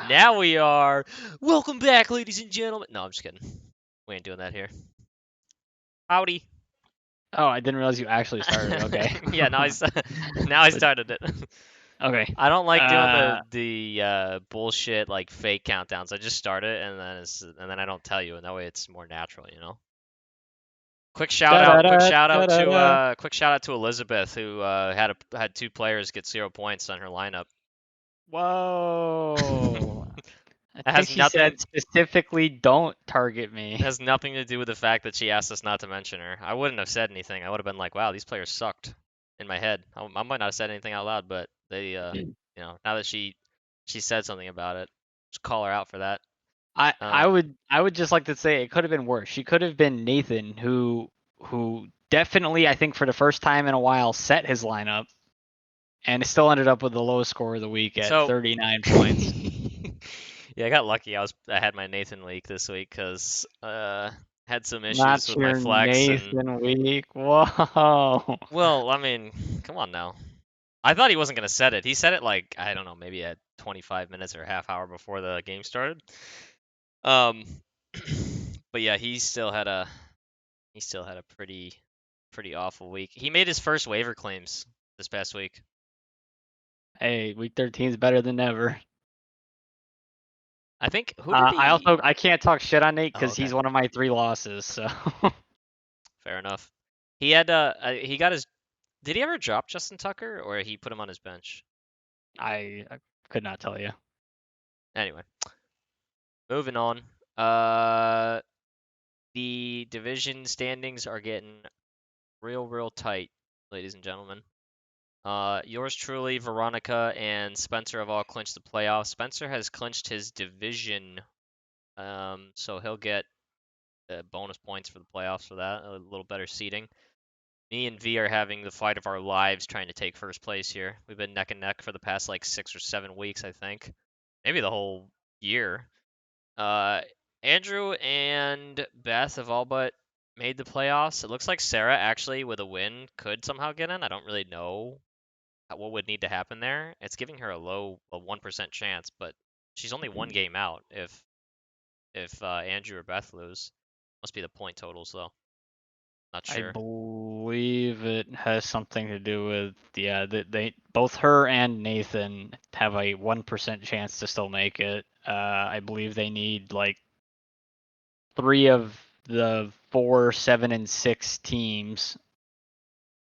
Now we are. Welcome back, ladies and gentlemen. No, I'm just kidding. We ain't doing that here. Howdy. Oh, I didn't realize you actually started. Okay. Yeah, now I But started it. okay. I don't like doing the Uh, the bullshit like fake countdowns. I just start it and then I don't tell you, and that way it's more natural, you know. da da da da da. Quick shout out to Elizabeth who had two players get 0 points on her lineup. Whoa. I That think has she said nothing specifically don't target me. has nothing to do with the fact that she asked us not to mention her. I wouldn't have said anything. I would have been like, "Wow, these players sucked." In my head, I might not have said anything out loud, but now that she said something about it, just call her out for that. I I Um, would I would just like to say it could have been worse. She could have been Nathan who definitely I think for the first time in a while set his lineup and still ended up with the lowest score of the week at so 39 points. yeah, I got lucky. I had my Nathan week this week because had some issues Not with my your flex and Nathan week. Whoa. well, I mean, come on now. I thought he wasn't gonna set it. He said it like I don't know, maybe at 25 minutes or a half hour before the game started. Um, but yeah, he still had a pretty awful week. He made his first waiver claims this past week. Hey, week 13 is better than ever. I think who did I can't talk shit on Nate Oh, because okay, he's one of my 3 losses. So fair enough. He got his. Did he ever drop Justin Tucker or he put him on his bench? I could not tell you. Anyway, moving on. Uh, the division standings are getting real tight, ladies and gentlemen. Yours truly, Veronica and Spencer have all clinched the playoffs. Spencer has clinched his division, so he'll get bonus points for the playoffs for that, a little better seeding. Me and V are having the fight of our lives trying to take first place here. We've been neck and neck for the past like 6 or 7 weeks, I think, maybe the whole year. Uh, Andrew and Beth have all but made the playoffs. It looks like Sarah actually, with a win, could somehow get in. I don't really know what would need to happen there. It's giving her a 1% chance, but she's only one game out if Andrew or Beth lose. Must be the point totals though. Not I sure. believe it has something to do with they both her and Nathan have a 1% chance to still make it. I believe they need like 3 of the 4, 7, and 6 teams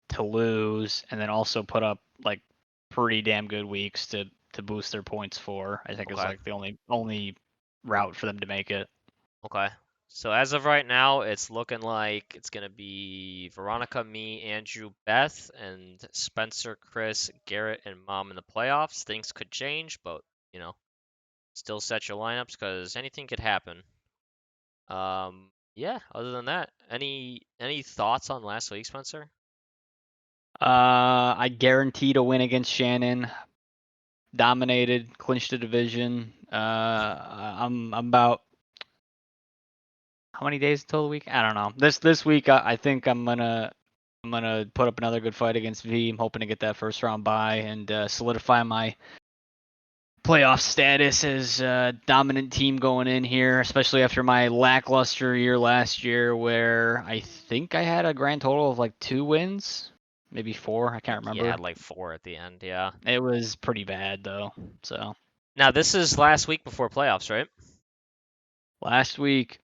to lose, and then also put up like pretty damn good weeks to boost their points for. I think is Okay. like the only route for them to make it. Okay. So as of right now, it's looking like it's gonna be Veronica, me, Andrew, Beth, and Spencer, Chris, Garrett, and Mom in the playoffs. Things could change, but you know, still set your lineups because anything could happen. Yeah. Other than that, any thoughts on last week, Spencer? I guaranteed a win against Shannon. Dominated, clinched the division. I'm about how many days until the week? I don't know. This week, I think I'm gonna put up another good fight against V. I'm hoping to get that first round bye and solidify my playoff status as a dominant team going in here, especially after my lackluster year last year, where I think I had a grand total of like 2 wins, maybe 4. I I think can't he remember. had like four at the end. Yeah. It was pretty bad though. So Now this is last week before playoffs, right? last week,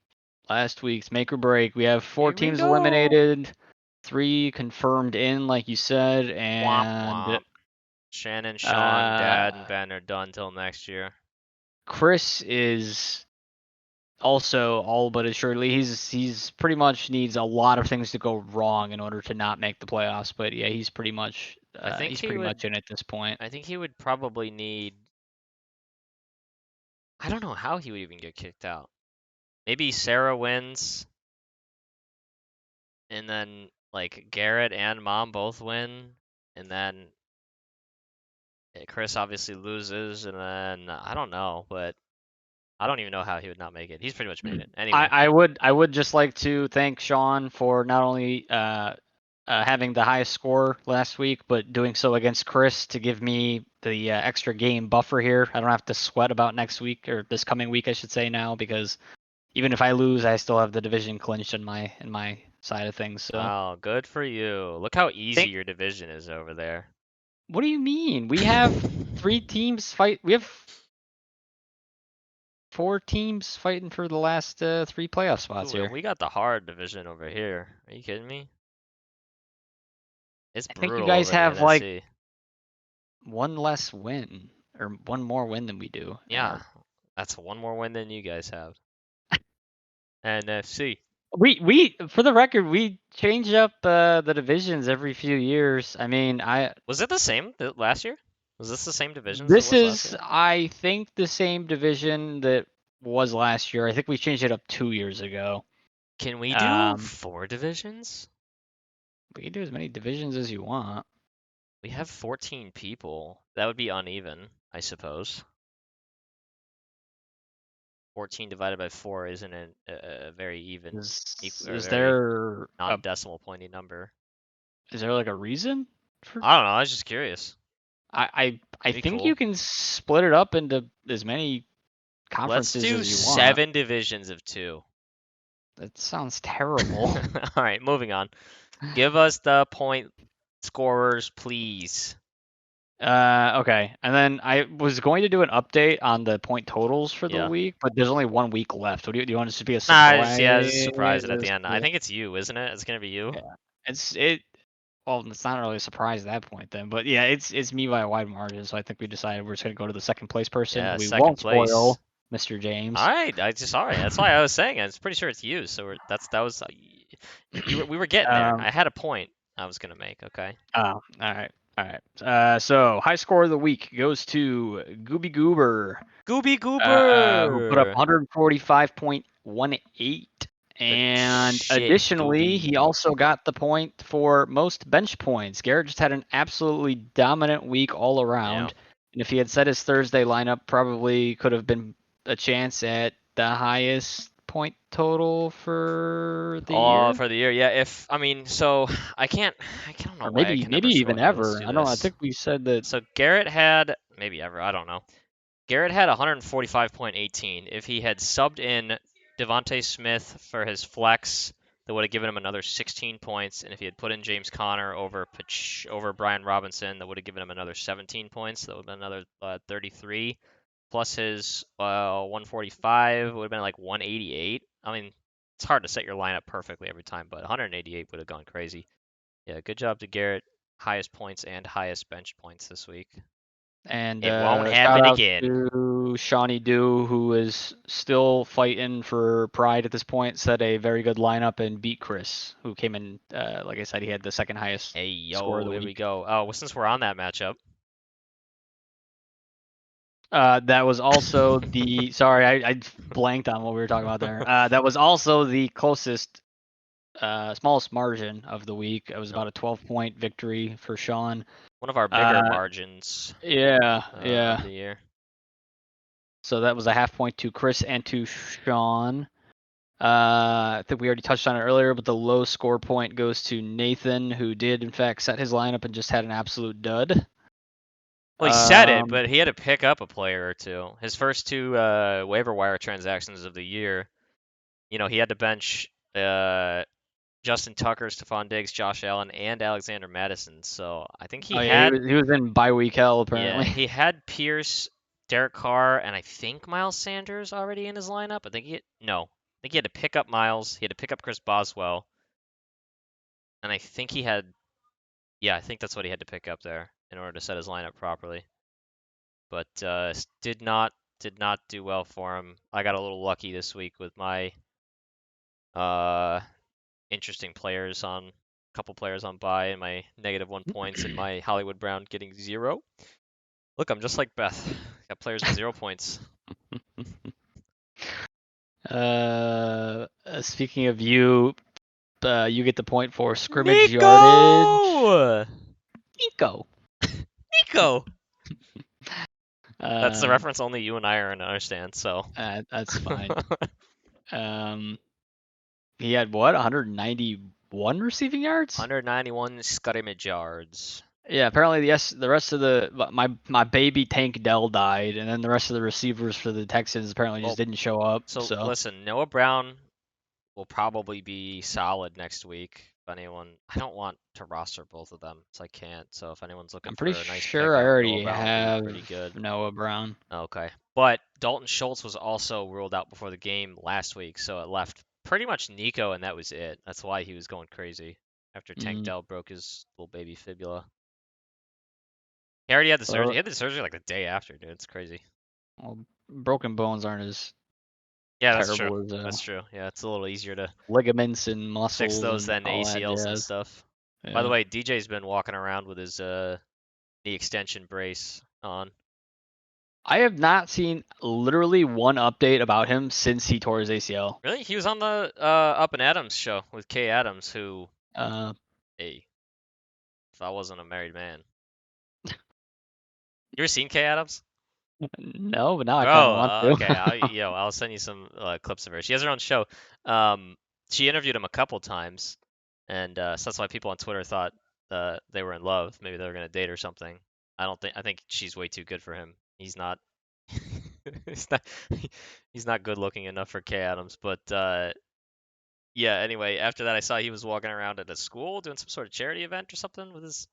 last week's make or break. We have 4 Here we teams go. eliminated, 3 confirmed in, like you said, Womp and womp. Shannon, Sean, Dad, and uh, Ben are done till next year. Chris is also all but assuredly he's pretty much needs a lot of things to go wrong in order to not make the playoffs. But yeah, I think he's he pretty would. much in at this point. I think he would probably need. I don't know how he would even get kicked out. Maybe Sarah wins, and then like Garrett and Mom both win, and then Chris obviously loses, and then I don't know, but I don't even know how he would not make it. He's pretty much made it anyway. I would just like to thank Sean for not only having the highest score last week, but doing so against Chris to give me the extra game buffer here. I don't have to sweat about next week or this coming week, I should say now, because even if I lose, I still have the division clinched in my side of things. So, Wow, good for you. Look how easy think. your division is over there. What do you mean? We have 3 teams fight. We have 4 teams fighting for the last 3 playoff spots Ooh, and here. we got the hard division over here. Are you kidding me? It's I think you brutal guys over in the have like NFC. one less win or one more win than we do. Yeah, that's one more win than you guys have. NFC. We for the record, we change up the divisions every few years. I mean, Was it the same last year? Was this the same divisions it this was last is year? I think the same division that was last year. I think we changed it up 2 years ago. Can we do Um, 4 divisions? we can do as many divisions as you want. We have 14 people. That would be uneven, I suppose. 14 divided by 4 isn't a very even, or Is very there non-decimal pointy number. is there like a reason for? I don't know. I was just curious. I That'd be think cool. you can split it up into as many Let's conferences do as you want. 7 divisions of 2. That sounds terrible. All right, moving on. Give us the point scorers, please. Okay. And then I was going to do an update on the point totals for the Yeah. week, but there's only 1 week left. Do you want it to be a Nah, surprise? just surprise it at the end. I think it's you, isn't it? It's gonna be you. Yeah. Well, it's not really a surprise at that point then, but yeah, it's me by a wide margin. So I think we decided we're just gonna go to the second place person. Yeah, We second won't place. spoil Mr. James. All right, all right. That's why I was saying it. It's pretty sure it's you. So that was we were getting there. I had a point I was gonna make. Okay. Oh, all right. All right. So high score of the week goes to Gooby Goober, Gooby who put up Goober. 145.18. And shit, additionally, Gooby. he also got the point for most bench points. Garrett just had an absolutely dominant week all around. Yeah. And if he had set his Thursday lineup, probably could have been a chance at the highest point total for the year. For the year, yeah. If I mean, so I don't know Or why I maybe can never even sweat. Let's ever. do I don't know. I this. think we said that. So Garrett had maybe ever. I don't know. Garrett had 145.18. If he had subbed in Devontae Smith for his flex, that would have given him another 16 points. And if he had put in James Conner over Brian Robinson, that would have given him another 17 points. That would have been another 33. Plus his 145 would have been like 188. I mean, it's hard to set your lineup perfectly every time, but 188 would have gone crazy. Yeah, good job to Garrett. Highest points and highest bench points this week. And It won't shout happen out again. to Shawnee Dew, who is still fighting for pride at this point. Set a very good lineup and beat Chris, who came in. Like I said, he had the second highest Hey, score of yo, the here we week. go. Oh, well, since we're on that matchup. That was also the. Sorry, I blanked on what we were talking about there. That was also the closest, smallest margin of the week. It was about a 12-point victory for Sean. One of our bigger margins Yeah. of the year. So that was a half point to Chris and to Sean. I think we already touched on it earlier, but the low score point goes to Nathan, who did in fact set his lineup and just had an absolute dud. Well, he said it, but he had to pick up a player or two. His first 2 waiver wire transactions of the year, he had to bench Justin Tucker, Stephon Diggs, Josh Allen, and Alexander Madison. So I think he had. He was in bye week hell apparently. Yeah, he had Pierce, Derek Carr, and I think Miles Sanders already in his lineup. I think he had to pick up Miles. He had to pick up Chris Boswell, and I think he had. Yeah, I think that's what he had to pick up there in order to set his lineup properly. But did not do well for him. I got a little lucky this week with my interesting players on a couple players on bye and my -1 points and my Hollywood Brown getting 0. Look, I'm just like Beth. Got players with 0 points. Speaking of you, you get the point for scrimmage yardage. Nico. That's the reference only you and I are gonna understand. So that's fine. He had what? 191 191 receiving yards. 191 scrimmage yards. Yeah, apparently the rest of my baby Tank Dell died, and then the rest of the receivers for the Texans apparently just didn't show up. So So listen, Noah Brown will probably be solid next week. If anyone, I don't want to roster both of them, so I can't. So if anyone's looking I'm for pretty a nice sure I pickup, Noah already Brown will have be pretty good. Noah Brown. Okay. But Dalton Schultz was also ruled out before the game last week, so it left pretty much Nico, and that was it. That's why he was going crazy after Tank Dell broke his little baby fibula. He already had the surgery. He had the surgery like the day after, dude. It's crazy. Well, broken bones aren't as That's terrible true. as That's true. Yeah, it's a little easier to ligaments and muscles fix those and than all that ACLs and jazz. stuff. Yeah. By the way, DJ's been walking around with his knee extension brace on. I have not seen literally one update about him since he tore his ACL. Really? He was on the Up and Adams show with Kay Adams, who, hey, if I wasn't a married man. You ever seen Kay Adams? No, but now I kind of want to. Okay, I'll send you some clips of her. She has her own show. She interviewed him a couple times, and so that's why people on Twitter thought they were in love. Maybe they were gonna date or something. I think she's way too good for him. He's not. he's not. He's not good looking enough for Kay Adams. But yeah. Anyway, after that, I saw he was walking around at a school doing some sort of charity event or something with his,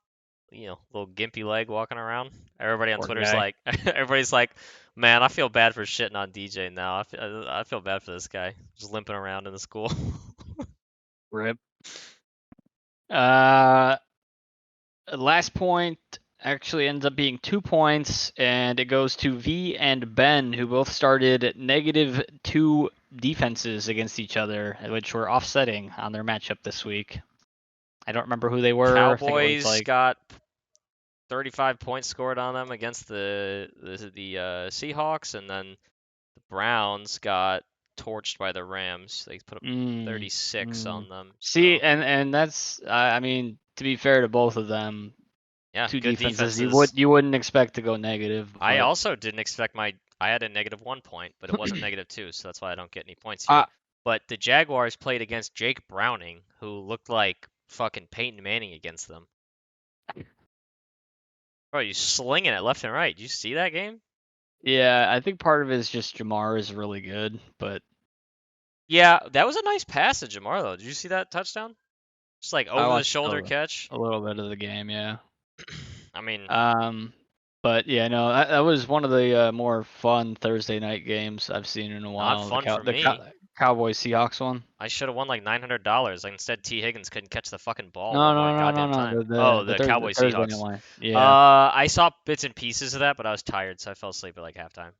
little gimpy leg walking around. Everybody on Poor Twitter's guy. like, everybody's like, man, I feel bad for shitting on DJ now. I feel bad for this guy just limping around in the school. Rip. Last point actually ends up being 2 points, and it goes to V and Ben, who both started -2 defenses against each other, which were offsetting on their matchup this week. I don't remember who they were. Cowboys got 35 points scored on them against the Seahawks, and then the Browns got torched by the Rams. They put up 36 on them. See, so. and that's I mean, to be fair to both of them, Yeah, two good defenses defenses. you wouldn't expect to go negative. I but- also didn't expect I had a -1 point, but it wasn't -2, so that's why I don't get any points here. But the Jaguars played against Jake Browning, who looked like fucking Peyton Manning against them. Bro, you slinging it left and right. Did you see that game? Yeah, I think part of it is just Jamar is really good, but yeah, that was a nice pass to Jamar though. Did you see that touchdown? Just like over the shoulder catch. A little bit of the game, yeah. I mean, but yeah, no, that was one of the more fun Thursday night games I've seen in a while. Not fun for me. Cowboys Seahawks one. I should have won like $900. Instead, T. Higgins couldn't catch the fucking ball. No. The Cowboys Seahawks. Yeah. I saw bits and pieces of that, but I was tired, so I fell asleep at like halftime.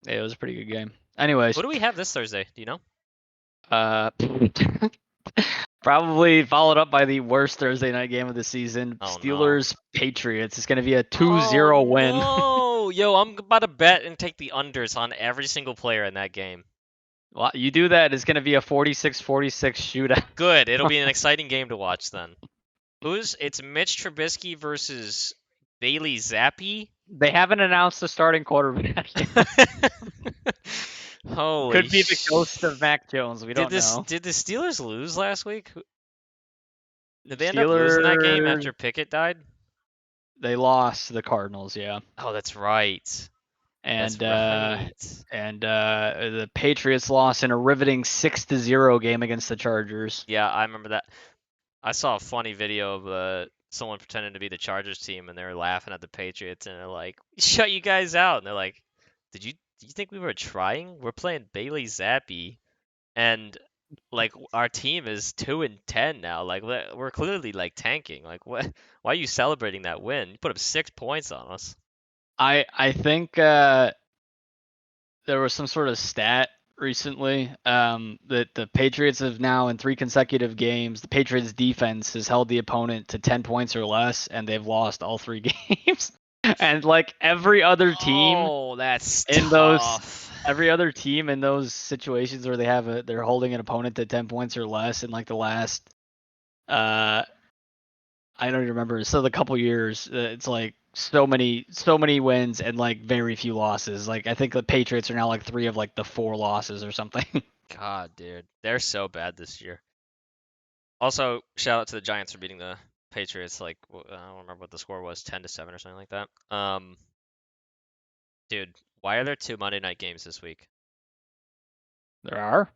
Yeah, it was a pretty good game. Anyways. What do we have this Thursday? Do you know? Probably followed up by the worst Thursday night game of the season. Steelers Patriots. It's going to be a 2-0 win. Oh, yo, I'm about to bet and take the unders on every single player in that game. Well, you do that, it's going to be a 46-46 shootout. Good. It'll be an exciting game to watch then. It's Mitch Trubisky versus Bailey Zappi? They haven't announced the starting quarterback yet. Holy Could be the ghost of Mac Jones. We don't know. Did the Steelers lose last week? Did they end up losing that game after Pickett died? They lost to the Cardinals, yeah. Oh, that's right. And the Patriots lost in a riveting 6-0 game against the Chargers. Yeah, I remember that. I saw a funny video of someone pretending to be the Chargers team, and they were laughing at the Patriots, and they're like, "Shut you guys out!" And they're like, "Do you think we were trying? We're playing Bailey Zappi, and like our team is 2-10 now. Like we're clearly like tanking. Like what? Why are you celebrating that win? You put up 6 points on us." I think there was some sort of stat recently that the Patriots have now in 3 consecutive games, the Patriots defense has held the opponent to 10 points or less, and they've lost all 3 games. And like every other team, that's in tough. Every other team in those situations where they're holding an opponent to 10 points or less in like the last, I don't even remember. So the couple years, it's like so many wins and like very few losses. Like I think the Patriots are now like 3 of like the 4 losses or something. God, dude, they're so bad this year. Also, shout out to the Giants for beating the Patriots. Like, I don't remember what the score was, 10-7 or something like that. Dude, why are there 2 Monday night games this week? There are.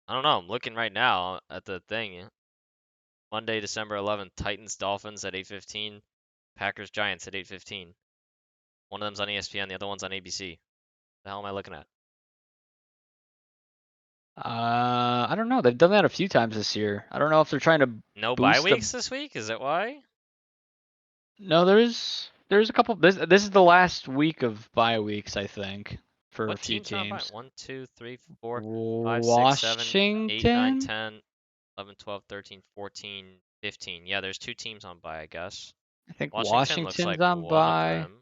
I don't know. I'm looking right now at the thing. Monday, December 11th, Titans Dolphins at 8:15, Packers Giants at 8:15. One of them's on ESPN, the other one's on ABC. The hell am I looking at? I don't know. They've done that a few times this year. I don't know if they're trying to No bye boost the. weeks this week? Is that why? No, there's a couple. This is the last week of bye weeks, I think, for a What few teams are on bye? teams. 1, 2, 3, 4, 5, 6, 7, 8, 9, Washington. 10, 11, 12, 13, 14, 15. Yeah, there's 2 teams on bye, I guess. I think Washington looks Washington's like on one of bye, them.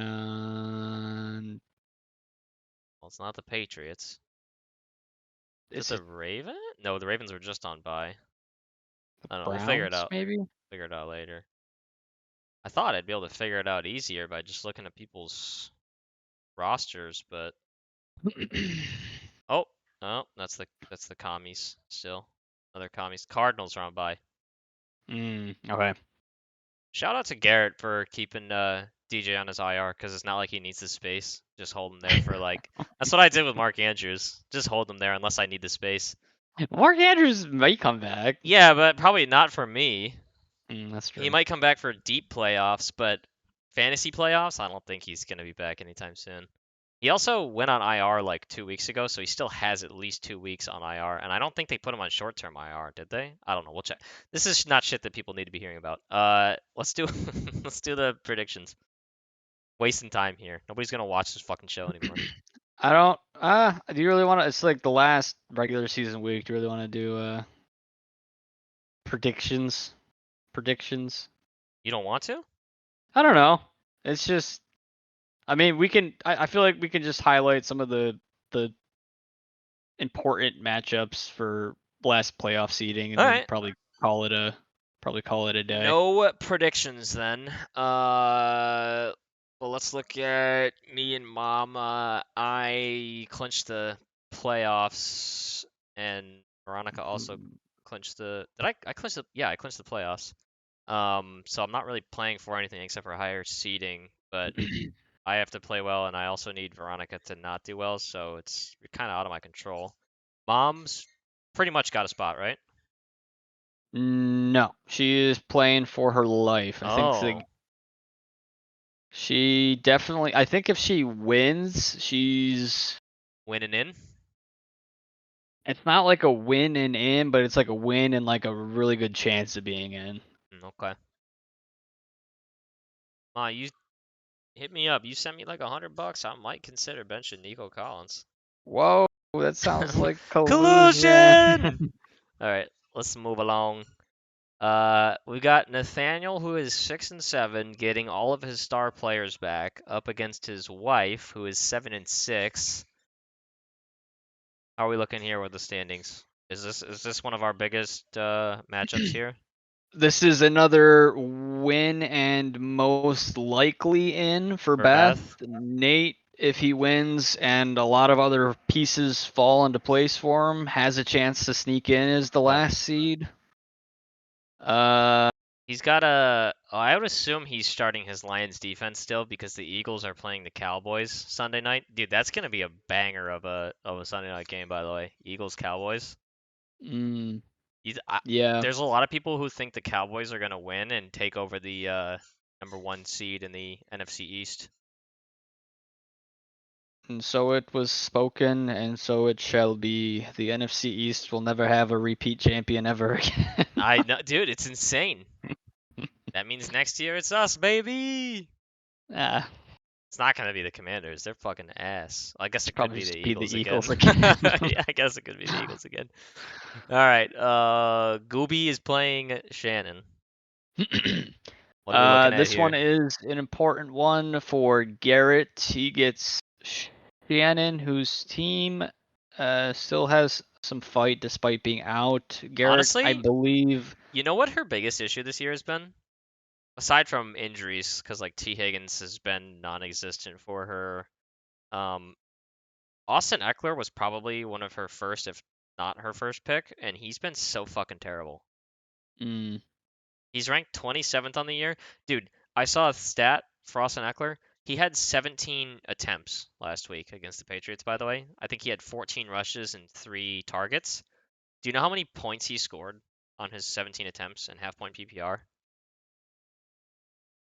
and Well, it's not the Patriots. Is is it the it Raven? No, the Ravens were just on bye. the I don't know. We'll figure it Browns out. maybe? Figure it out later. I thought I'd be able to figure it out easier by just looking at people's rosters, but oh, that's the commies still. Other commies. Cardinals are on bye. Okay. Shout out to Garrett for keeping DJ on his IR because it's not like he needs the space. Just hold him there for like that's what I did with Mark Andrews. Just hold him there unless I need the space. Mark Andrews might come back. Yeah, but probably not for me. That's He true. might come back for deep playoffs, but fantasy playoffs, I don't think he's gonna be back anytime soon. He also went on IR like 2 weeks ago, so he still has at least 2 weeks on IR, and I don't think they put him on short-term IR, did they? I don't know. We'll check. This is not shit that people need to be hearing about. Let's do let's do the predictions. Wasting time here. Nobody's gonna watch this fucking show anymore. I don't. Do you really want to? It's like the last regular season week. Do you really want to do predictions? Predictions? You don't want to? I don't know. It's just. I mean, we can. I feel like we can just highlight some of the important matchups for last playoff seeding, and All then right. probably call it a day. No predictions then. Well, let's look at me and Mama. I clinched the playoffs, and Veronica also clinched the. Did I? I clinched the. Yeah, I clinched the playoffs. So I'm not really playing for anything except for higher seeding, but I have to play well, and I also need Veronica to not do well, so it's kind of out of my control. Mom's pretty much got a spot, right? No, she is playing for her life. I think Oh, she definitely. I think if she wins, she's. winning in. It's not like a win and in, but it's like a win and like a really good chance of being in. Okay. Ma, you hit me up. You send me like $100, I might consider benching Nico Collins. Whoa, that sounds like Collusion! collusion. All right, let's move along. We got Nathaniel, who is 6-7, getting all of his star players back, up against his wife, who is 7-6. How are we looking here with the standings? Is this one of our biggest matchups here? This is another win and most likely in for For Beth? Nate, if he wins and a lot of other pieces fall into place for him, has a chance to sneak in as the Okay. last seed. Uh, He's got a. Oh, I would assume he's starting his Lions defense still because the Eagles are playing the Cowboys Sunday night. Dude, that's gonna be a banger of a Sunday night game, by the way. Eagles Cowboys. mm, He's, yeah. there's a lot of people who think the Cowboys are gonna win and take over the number 1 seed in the NFC East. And so it was spoken, and so it shall be. The NFC East will never have a repeat champion ever again. I know, dude, it's insane. That means next year it's us, baby. Ah, It's not gonna be the Commanders. They're fucking ass. I guess it's it could probably be the just be the Eagles again. Eagles again. Yeah, I guess it could be the Eagles again. All right. Gooby is playing Shannon. What are we looking at This one here? is an important one for Garrett. He gets Shannon, whose team still has some fight despite being out. Garrett, I Honestly, believe. you know what her biggest issue this year has been? Aside from injuries, because like T. Higgins has been non-existent for her. Um, Austin Eckler was probably one of her first, if not her first pick, and he's been so fucking terrible. Mm. He's ranked 27th on the year. Dude, I saw a stat for Austin Eckler. He had 17 attempts last week against the Patriots, by the way. I think he had 14 rushes and 3 targets. Do you know how many points he scored on his 17 attempts and half point PPR?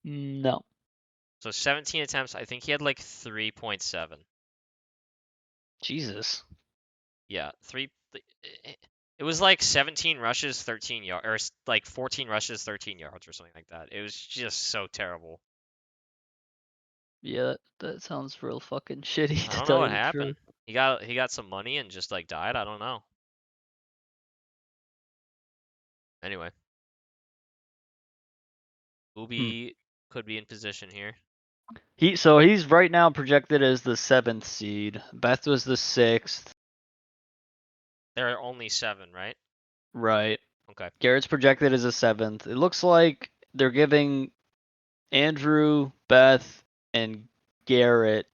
No. So 17 attempts, I think he had like 3.7. Jesus. Yeah, it was like 17 rushes, 13 yards, or like 14 rushes, 13 yards, or something like that. It was just so terrible. Yeah, that sounds real fucking shitty I to don't know tell what you the happened. truth. He got some money and just like died. I don't know. Anyway, Hmm. Ubi could be in position here. He's right now projected as the 7th seed. Beth was the 6th. There are only 7, right? Right. Okay. Garrett's projected as a 7th. It looks like they're giving Andrew, Beth, and Garrett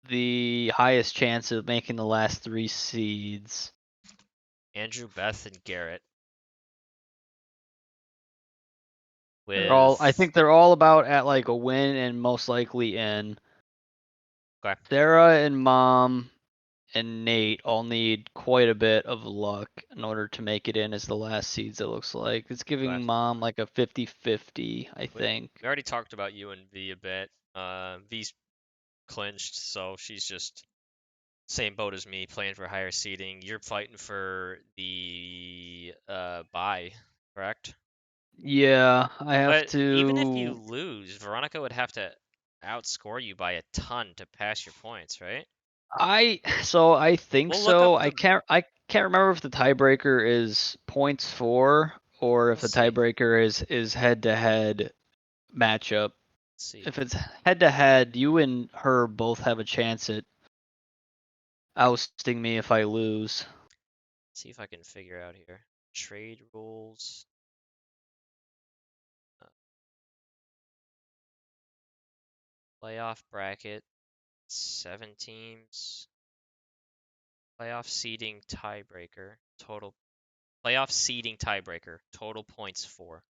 the highest chance of making the last 3 seeds. Andrew, Beth, and Garrett I with think they're all about at like a win and most likely in. okay. Sarah and Mom and Nate all need quite a bit of luck in order to make it in as the last seeds, it looks like. It's Okay. giving Mom like a 50-50, I We, think. we already talked about you and V a bit. V's clinched, so she's just same boat as me, playing for higher seeding. You're fighting for the bye, correct? Yeah, I have But even if you to. lose, Veronica would have to outscore you by a ton to pass your points, right? I think We'll look so. up I the. can't remember if the tiebreaker is points for or We'll if the see. tiebreaker is head to head matchup. Let's see. If it's head to head, you and her both have a chance at ousting me if I lose. See if I can figure out here. Trade rules. uh, Playoff bracket. 7 teams. Playoff seeding tiebreaker. Total. Playoff seeding tiebreaker. Total points 4.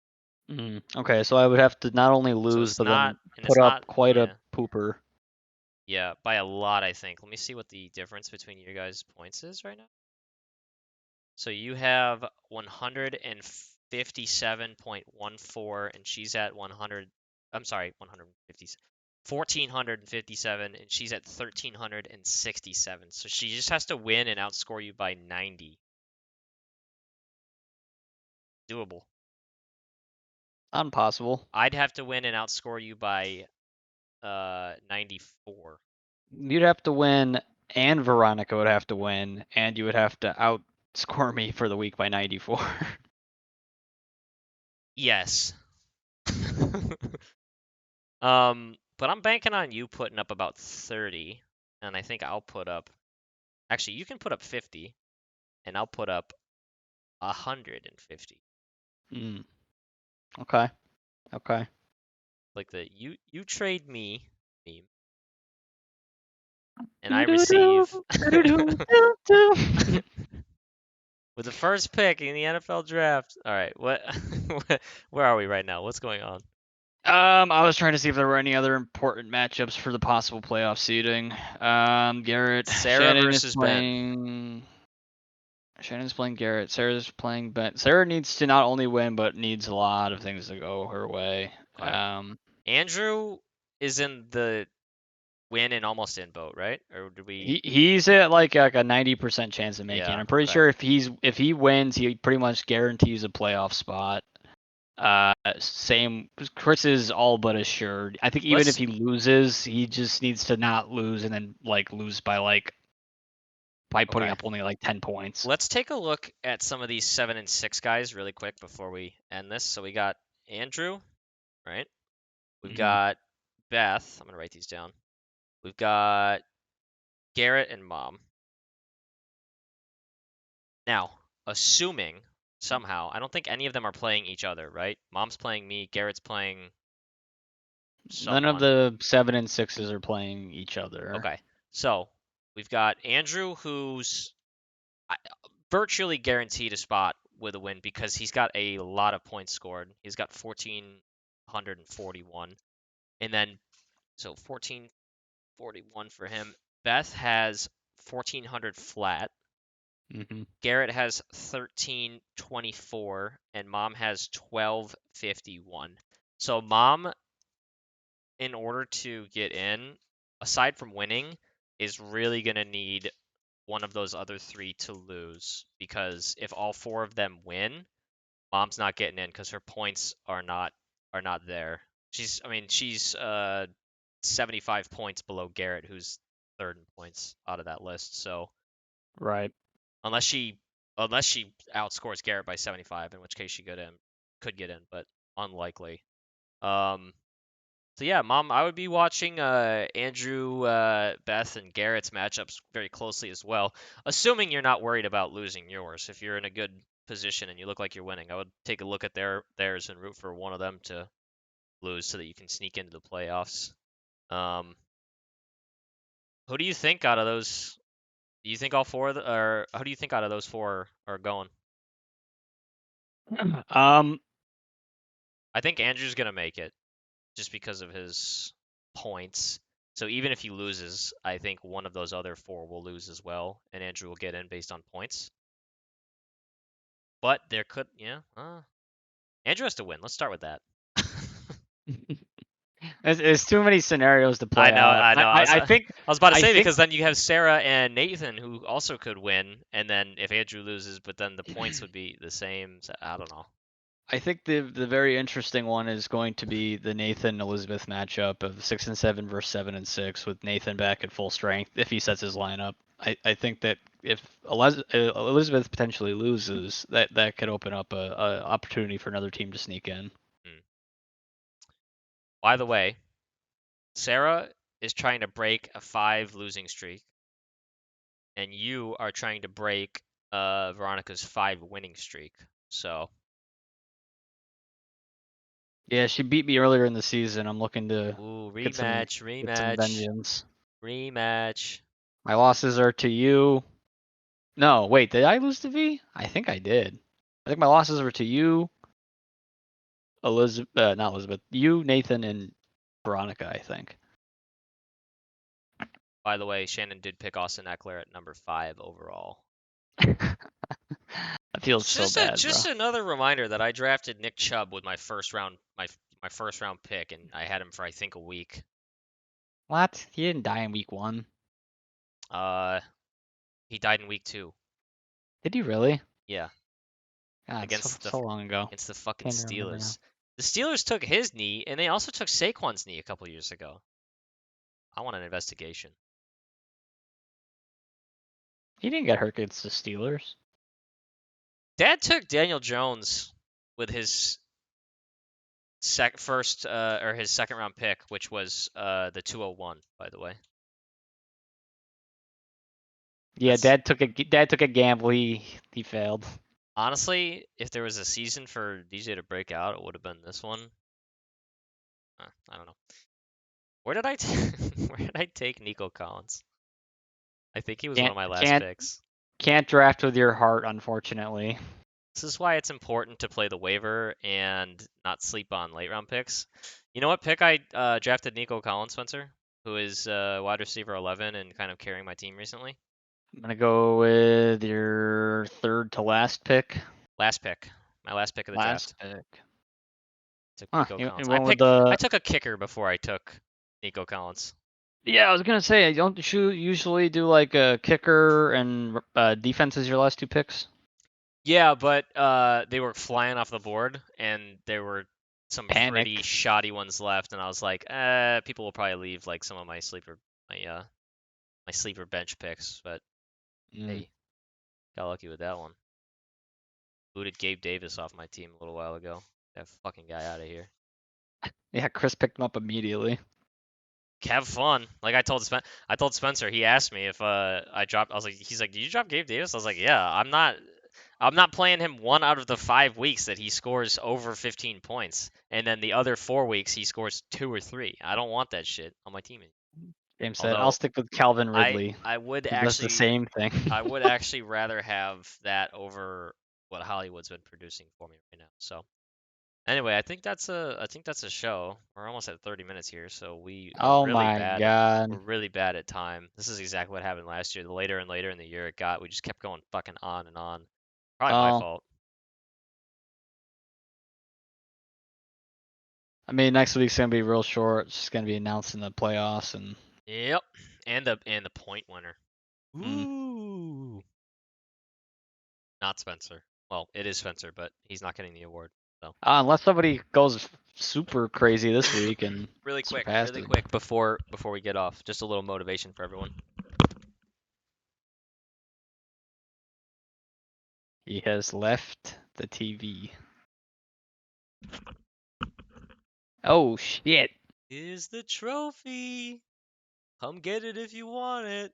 Okay, so I would have to not only So lose it's but not, then and put it's up not, quite a yeah, pooper. yeah, by a lot, I think. Let me see what the difference between you guys' points is right now. So you have 157.14, and she's at 100. I'm sorry, 150. 1457, and she's at 1367. So she just has to win and outscore you by 90. Doable. Impossible. I'd have to win and outscore you by 94. You'd have to win, and Veronica would have to win, and you would have to outscore me for the week by 94. Yes. But I'm banking on you putting up about 30, and I think I'll put up. Actually, you can put up 50, and I'll put up 150. Mm. Okay. Okay. Like the you trade me meme, and I receive with the first pick in the NFL draft. All right, what? Where are we right now? What's going on? I was trying to see if there were any other important matchups for the possible playoff seeding. Garrett, Sarah versus Ben. Shannon's playing Garrett. Sarah's playing Ben. Sarah needs to not only win, but needs a lot of things to go her way. Okay. Andrew is in the win and almost in boat, right? Or did we? He's at like a 90% chance of making it. Yeah. I'm pretty Okay. sure if he wins, he pretty much guarantees a playoff spot. Same. Chris is all but assured. I think even if Let's he loses, he just needs to not lose and then like lose by putting okay. up only like 10 points. Let's take a look at some of these 7 and 6 guys really quick before we end this. So we got Andrew, right? We've Hmm. got Beth. I'm gonna write these down. We've got Garrett and Mom. Now, assuming somehow, I don't think any of them are playing each other, right? Mom's playing me, Garrett's playing None of someone. the 7 and 6s are playing each other. Okay. So, we've got Andrew who's virtually guaranteed a spot with a win because he's got a lot of points scored. He's got 1,441, and then so 1,441 for him. Beth has 1,400 flat. Mm-hmm. Garrett has 1,324, and Mom has 1,251. So Mom, in order to get in, aside from winning, is really gonna need one of those other three to lose, because if all four of them win, Mom's not getting in because her points are not there. She's 75 points below Garrett, who's third in points out of that list. So Right. unless she outscores Garrett by 75, in which case she could get in, but unlikely. So yeah, Mom, I would be watching Andrew, Beth, and Garrett's matchups very closely as well, assuming you're not worried about losing yours. If you're in a good position and you look like you're winning, I would take a look at theirs and root for one of them to lose so that you can sneak into the playoffs. Um, who do you think out of those? Do you think all four or how do you think out of those four are going? Um, I think Andrew's gonna make it just because of his points. So even if he loses, I think one of those other four will lose as well, and Andrew will get in based on points. But there could, yeah, Andrew has to win. Let's start with that. there's too many scenarios to I play know, out. I know. I think I was about to I say think because then you have Sarah and Nathan who also could win, and then if Andrew loses, but then the points would be the same. So I don't know. I think the very interesting one is going to be the Nathan Elizabeth matchup of 6 and 7 versus 7 and 6 with Nathan back at full strength if he sets his lineup. I think that if Elizabeth potentially loses, that could open up a opportunity for another team to sneak in. By the way, Sarah is trying to break a 5 losing streak, and you are trying to break Veronica's 5 winning streak. So Yeah, she beat me earlier in the season. I'm looking to ooh, get some rematch, vengeance. rematch. My losses are to you. No, wait, did I lose to V? I think I did. I think my losses were to you, Elizabeth, not Elizabeth, you, Nathan, and Veronica, I think. By the way, Shannon did pick Austin Eckler at number 5 overall. That feels so bad, bro. Just another reminder that I drafted Nick Chubb with my first round pick, and I had him for I think a week. What? He didn't die in week 1. He died in week 2. Did he really? Yeah, God, against so long ago. against the fucking Can't even remember now. Steelers. The Steelers took his knee, and they also took Saquon's knee a couple years ago. I want an investigation. He didn't get hurt against the Steelers. Dad took Daniel Jones with his his second round pick, which was the 201, by the way. Yeah, That's Dad took a gamble. He failed. honestly, if there was a season for DJ to break out, it would have been this one. I don't know. Where did where did I take Nico Collins? I think he was one Can't of my last can't picks. can't draft with your heart, unfortunately. This is why it's important to play the waiver and not sleep on late round picks. You know what pick I drafted Nico Collins, Spencer, who is wide receiver 11 and kind of carrying my team recently. I'm gonna go with your third to last pick. Last pick, my last pick of the draft. Pick. Took Huh, Nico you Collins. went with the. I took a kicker before I took Nico Collins. Yeah, I was gonna say, don't you usually do like a kicker and defense as your last 2 picks? Yeah, but they were flying off the board, and there were some pretty Panic. shoddy ones left, and I was like, people will probably leave like some of my my sleeper bench picks, but hey, got lucky with that one. Booted Gabe Davis off my team a little while ago. That fucking guy out of here. Yeah, Chris picked him up immediately. Have fun. Like I told Spencer. He asked me if I dropped. I was like, he's like, did you drop Gabe Davis? I was like, yeah. I'm not playing him 1 out of the 5 weeks that he scores over 15 points, and then the other 4 weeks he scores 2 or 3. I don't want that shit on my team. James said, "I'll Although stick with Calvin I Ridley." I would That's the actually same thing. I would actually rather have that over what Hollywood's been producing for me right now. So anyway, I think that's a show. We're almost at 30 minutes here, so Oh my we're God. really bad at time. This is exactly what happened last year. The later and later in the year it got, we just kept going fucking on and on. Probably my Oh, fault. I mean, next week's gonna be real short. It's just gonna be announcing the playoffs and. Yep. And the point winner. Mm. Ooh. Not Spencer. Well, it is Spencer, but he's not getting the award. So Unless somebody goes super crazy this week and really surpasses. quick before we get off, just a little motivation for everyone. He has left the TV. Oh shit! Here's the trophy. Come get it if you want it.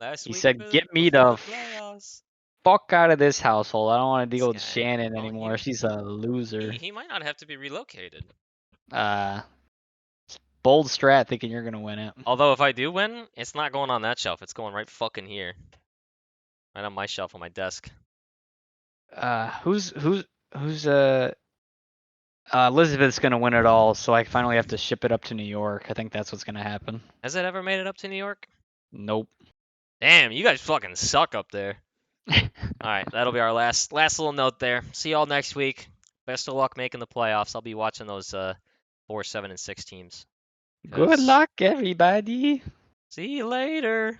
Last He week said, "Get me before the the playoffs. fuck out of this household. I don't want to This deal with guy. Shannon Well, anymore. She's a loser." he might not have to be relocated. Uh, bold strat thinking you're gonna win it. Although if I do win, it's not going on that shelf. It's going right fucking here. Right on my shelf on my desk. Who's Elizabeth's gonna win it all, so I finally have to ship it up to New York. I think that's what's gonna happen. Has it ever made it up to New York? Nope. Damn, you guys fucking suck up there. All right, that'll be our last little note there. See y'all next week. Best of luck making the playoffs. I'll be watching those 4, 7, and 6 teams. Good luck, everybody. See you later.